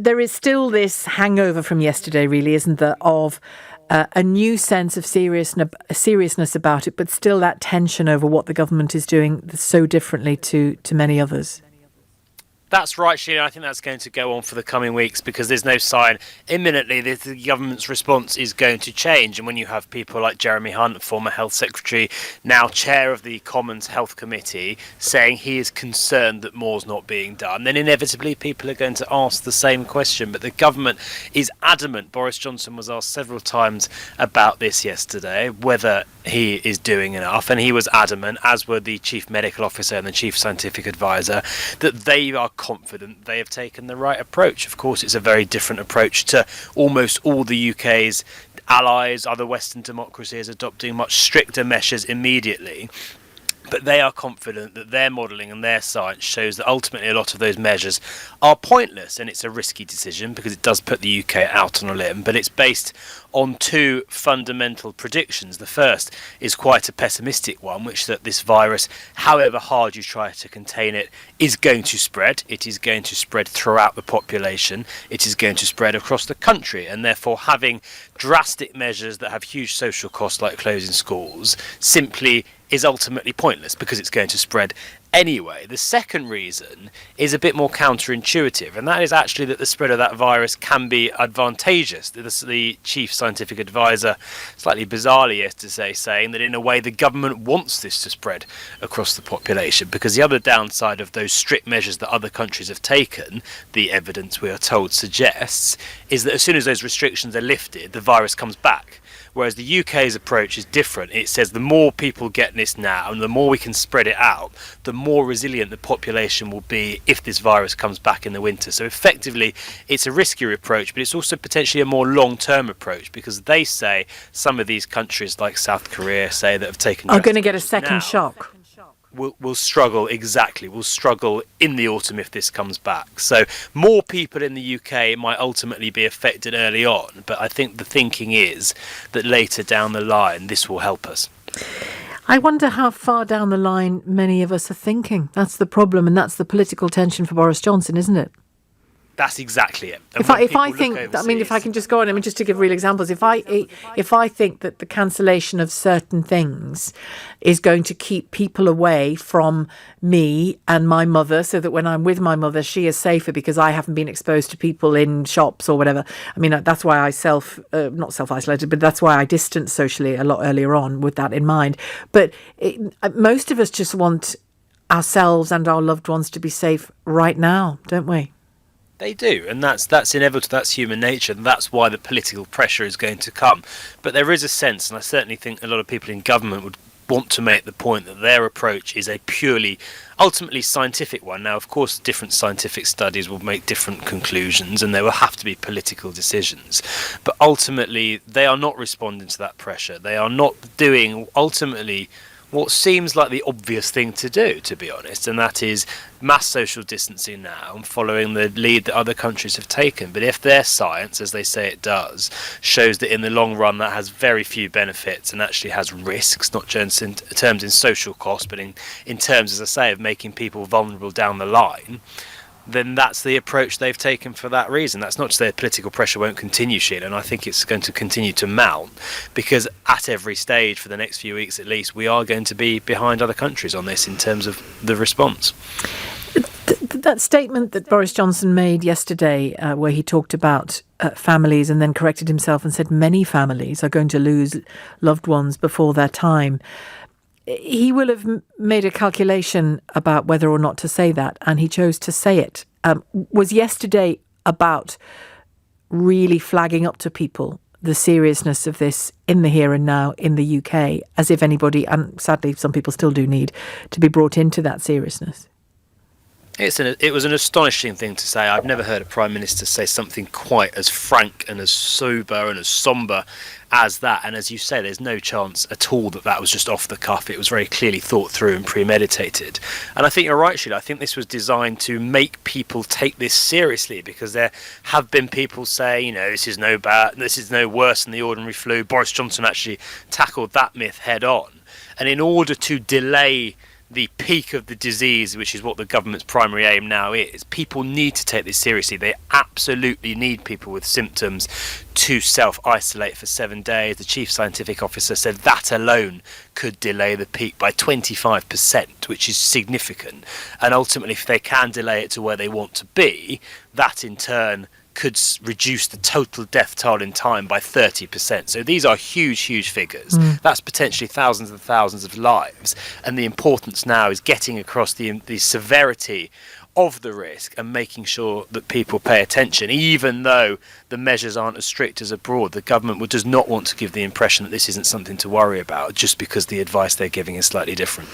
there is still this hangover from yesterday, really, isn't there, of a new sense of seriousness about it, but still that tension over what the government is doing so differently to many others. That's right, Sheila. I think that's going to go on for the coming weeks because there's no sign imminently that the government's response is going to change. And when you have people like Jeremy Hunt, former Health Secretary, now chair of the Commons Health Committee, saying he is concerned that more's not being done, then inevitably people are going to ask the same question. But the government is adamant. Boris Johnson was asked several times about this yesterday, whether he is doing enough. And he was adamant, as were the Chief Medical Officer and the Chief Scientific Advisor, that they are confident they have taken the right approach. Of course, it's a very different approach to almost all the UK's allies, other Western democracies adopting much stricter measures immediately. But they are confident that their modelling and their science shows that ultimately a lot of those measures are pointless, and it's a risky decision because it does put the UK out on a limb, but it's based on two fundamental predictions. The first is quite a pessimistic one, which that this virus, however hard you try to contain it, is going to spread. It is going to spread throughout the population. It is going to spread across the country, and therefore having drastic measures that have huge social costs like closing schools simply is ultimately pointless because it's going to spread anyway. The second reason is a bit more counterintuitive, and that is actually that the spread of that virus can be advantageous. The Chief Scientific Advisor, slightly bizarrely yesterday, saying that in a way the government wants this to spread across the population, because the other downside of those strict measures that other countries have taken, the evidence we are told suggests, is that as soon as those restrictions are lifted, the virus comes back. Whereas the UK's approach is different. It says the more people get this now and the more we can spread it out, the more resilient the population will be if this virus comes back in the winter. So effectively, it's a riskier approach, but it's also potentially a more long-term approach, because they say some of these countries like South Korea say that have taken are going to get a second shock. Will struggle in the autumn if this comes back. So more people in the UK might ultimately be affected early on, but I think the thinking is that later down the line this will help us. I wonder how far down the line many of us are thinking. That's the problem, and that's the political tension for Boris Johnson, isn't it? That's exactly it. If I think, I mean, if I can just go on, I mean, just to give real examples, if I think that the cancellation of certain things is going to keep people away from me and my mother, so that when I'm with my mother, she is safer because I haven't been exposed to people in shops or whatever. I mean, that's why I not self-isolated, but that's why I distanced socially a lot earlier on with that in mind. But most of us just want ourselves and our loved ones to be safe right now, don't we? They do, and that's inevitable. That's human nature, and that's why the political pressure is going to come. But there is a sense, and I certainly think a lot of people in government would want to make the point that their approach is a purely, ultimately scientific one. Now, of course, different scientific studies will make different conclusions, and there will have to be political decisions. But ultimately, they are not responding to that pressure. They are not doing, ultimately, what seems like the obvious thing to do, to be honest, and that is mass social distancing now and following the lead that other countries have taken. But if their science, as they say it does, shows that in the long run that has very few benefits and actually has risks, not just in terms in social cost, but in terms, as I say, of making people vulnerable down the line, then that's the approach they've taken for that reason. That's not to say that political pressure won't continue, Sheila, and I think it's going to continue to mount, because at every stage for the next few weeks at least, we are going to be behind other countries on this in terms of the response. That statement that Boris Johnson made yesterday, where he talked about families and then corrected himself and said many families are going to lose loved ones before their time, he will have made a calculation about whether or not to say that, and he chose to say it. Was yesterday about really flagging up to people the seriousness of this in the here and now in the UK, as if anybody, and sadly some people still do need to be brought into that seriousness? It was an astonishing thing to say. I've never heard a Prime Minister say something quite as frank and as sober and as sombre as that. And as you say, there's no chance at all that was just off the cuff. It was very clearly thought through and premeditated. And I think you're right, Sheila. I think this was designed to make people take this seriously, because there have been people say, this is no worse than the ordinary flu. Boris Johnson actually tackled that myth head on. And in order to delay the peak of the disease, which is what the government's primary aim now is, people need to take this seriously. They absolutely need people with symptoms to self-isolate for 7 days. The chief scientific officer said that alone could delay the peak by 25%, which is significant. And ultimately, if they can delay it to where they want to be, that in turn could reduce the total death toll in time by 30%. So these are huge, huge figures. That's potentially thousands and thousands of lives. And the importance now is getting across the severity of the risk and making sure that people pay attention, even though the measures aren't as strict as abroad. The government does not want to give the impression that this isn't something to worry about just because the advice they're giving is slightly different.